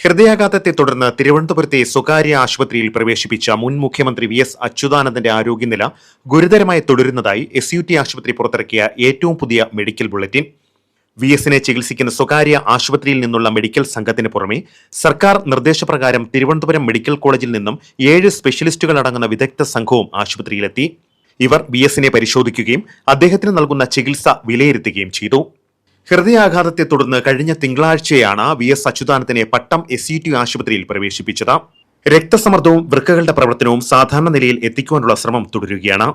ഹൃദയാഘാതത്തെ തുടർന്ന് തിരുവനന്തപുരത്തെ സ്വകാര്യ ആശുപത്രിയിൽ പ്രവേശിപ്പിച്ച മുൻ മുഖ്യമന്ത്രി വി എസ് അച്യുതാനന്ദന്റെ ആരോഗ്യനില ഗുരുതരമായി തുടരുന്നതായി SUT ആശുപത്രി പുറത്തിറക്കിയ ഏറ്റവും പുതിയ മെഡിക്കൽ ബുള്ളറ്റിൻ. വി എസിനെ ചികിത്സിക്കുന്ന സ്വകാര്യ ആശുപത്രിയിൽ നിന്നുള്ള മെഡിക്കൽ സംഘത്തിന് പുറമെ സർക്കാർ നിർദ്ദേശപ്രകാരം തിരുവനന്തപുരം മെഡിക്കൽ കോളേജിൽ നിന്നും 7 സ്പെഷ്യലിസ്റ്റുകൾ അടങ്ങുന്ന വിദഗ്ധ സംഘവും ആശുപത്രിയിലെത്തി. ഇവർ വി എസിനെ പരിശോധിക്കുകയും അദ്ദേഹത്തിന് നൽകുന്ന ചികിത്സ വിലയിരുത്തുകയും ചെയ്തു. ഹൃദയാഘാതത്തെ തുടർന്ന് കഴിഞ്ഞ തിങ്കളാഴ്ചയാണ് വി എസ് അച്യുതാനന്ദനെ പട്ടം SUT ആശുപത്രിയിൽ പ്രവേശിപ്പിച്ചത്. രക്തസമ്മർദ്ദവും വൃക്കകളുടെ പ്രവർത്തനവും സാധാരണ നിലയിൽ എത്തിക്കുവാനുള്ള ശ്രമം തുടരുകയാണ്.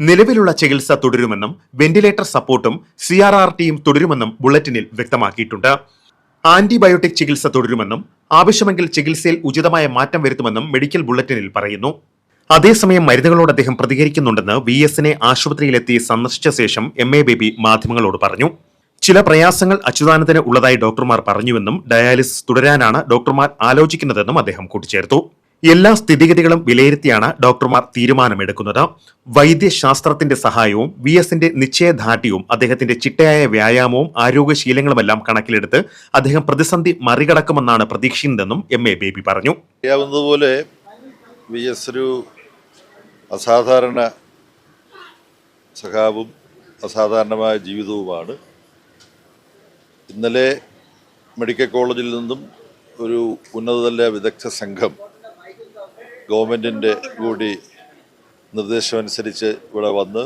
നിലവിലുള്ള ചികിത്സ തുടരുമെന്നും വെന്റിലേറ്റർ സപ്പോർട്ടും CRRTയും തുടരുമെന്നും ബുള്ളറ്റിനിൽ വ്യക്തമാക്കിയിട്ടുണ്ട്. ആന്റിബയോട്ടിക് ചികിത്സ തുടരുമെന്നും ആവശ്യമെങ്കിൽ ചികിത്സയിൽ ഉചിതമായ മാറ്റം വരുത്തുമെന്നും മെഡിക്കൽ ബുള്ളറ്റിനിൽ പറയുന്നു. അതേസമയം മരുന്നുകളോട് അദ്ദേഹം പ്രതികരിക്കുന്നുണ്ടെന്ന് വി എസിനെ ആശുപത്രിയിലെത്തി സന്ദർശിച്ച ശേഷം MA ബേബി മാധ്യമങ്ങളോട് പറഞ്ഞു. ചില പ്രയാസങ്ങൾ അച്യുതാനന്ദന് ഉള്ളതായി ഡോക്ടർമാർ പറഞ്ഞുവെന്നും ഡയാലിസിസ് തുടരാനാണ് ഡോക്ടർമാർ ആലോചിക്കുന്നതെന്നും അദ്ദേഹം കൂട്ടിച്ചേർത്തു. എല്ലാ സ്ഥിതിഗതികളും വിലയിരുത്തിയാണ് ഡോക്ടർമാർ തീരുമാനമെടുക്കുന്നത്. വൈദ്യശാസ്ത്രത്തിന്റെ സഹായവും വി എസിന്റെ നിശ്ചയദാർഢ്യവും അദ്ദേഹത്തിന്റെ ചിട്ടയായ വ്യായാമവും ആരോഗ്യശീലങ്ങളുമെല്ലാം കണക്കിലെടുത്ത് അദ്ദേഹം പ്രതിസന്ധി മറികടക്കുമെന്നാണ് പ്രതീക്ഷിക്കുന്നതെന്നും MA ബേബി പറഞ്ഞു. അറിയാവുന്നതുപോലെ വി എസ് ഒരു അസാധാരണ സഖാവും അസാധാരണമായ ജീവിതവുമാണ്. ഇന്നലെ മെഡിക്കൽ കോളേജിൽ നിന്നും ഒരു ഉന്നതതല വിദഗ്ധ സംഘം ഗവൺമെൻറ്റിൻ്റെ കൂടി നിർദ്ദേശമനുസരിച്ച് ഇവിടെ വന്ന്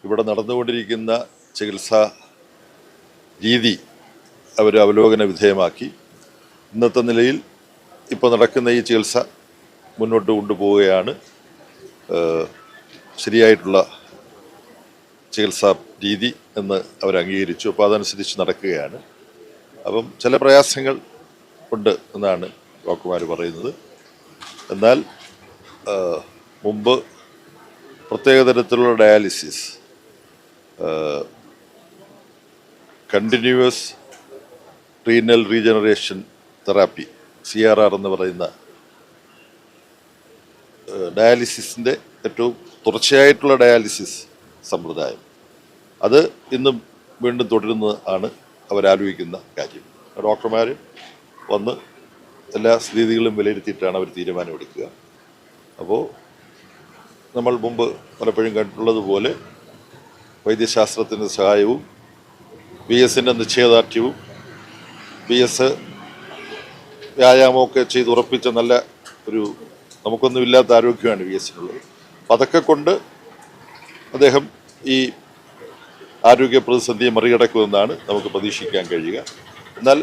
ഇവിടെ നടന്നുകൊണ്ടിരിക്കുന്ന ചികിത്സാ രീതി അവർ അവലോകന വിധേയമാക്കി ഇന്നത്തെ നിലയിൽ ഇപ്പോൾ നടക്കുന്ന ഈ ചികിത്സ മുന്നോട്ട് കൊണ്ടുപോവുകയാണ്. ശരിയായിട്ടുള്ള ചികിത്സാ രീതി എന്ന് അവർ അംഗീകരിച്ചു. അപ്പോൾ അതനുസരിച്ച് നടക്കുകയാണ്. അപ്പം ചില പ്രയാസങ്ങൾ ഉണ്ട് എന്നാണ് ഡോക്ടർമാർ പറയുന്നത്. എന്നാൽ മുമ്പ് പ്രത്യേക തരത്തിലുള്ള dialysis, continuous renal regeneration therapy CRR എന്ന് പറയുന്ന ഡയാലിസിസിൻ്റെ ഏറ്റവും തുടർച്ചയായിട്ടുള്ള ഡയാലിസിസ് സമ്പ്രദായം, അത് ഇന്നും വീണ്ടും തുടരുന്നതാണ് അവരാലോചിക്കുന്ന കാര്യം. ഡോക്ടർമാർ വന്ന് എല്ലാ സ്ഥിതികളും വിലയിരുത്തിയിട്ടാണ് അവർ തീരുമാനമെടുക്കുക. അപ്പോൾ നമ്മൾ മുമ്പ് പലപ്പോഴും കണ്ടിട്ടുള്ളതുപോലെ വൈദ്യശാസ്ത്രത്തിൻ്റെ സഹായവും വി എസിൻ്റെ നിശ്ചയദാർഢ്യവും വി എസ് വ്യായാമമൊക്കെ ചെയ്ത് ഉറപ്പിച്ച നല്ല ഒരു നമുക്കൊന്നുമില്ലാത്ത ആരോഗ്യമാണ് വി എസിനുള്ളത്. അപ്പം അതൊക്കെ കൊണ്ട് അദ്ദേഹം ഈ ആരോഗ്യ പ്രതിസന്ധിയെ മറികടക്കുമെന്നാണ് നമുക്ക് പ്രതീക്ഷിക്കാൻ കഴിയുക. എന്നാൽ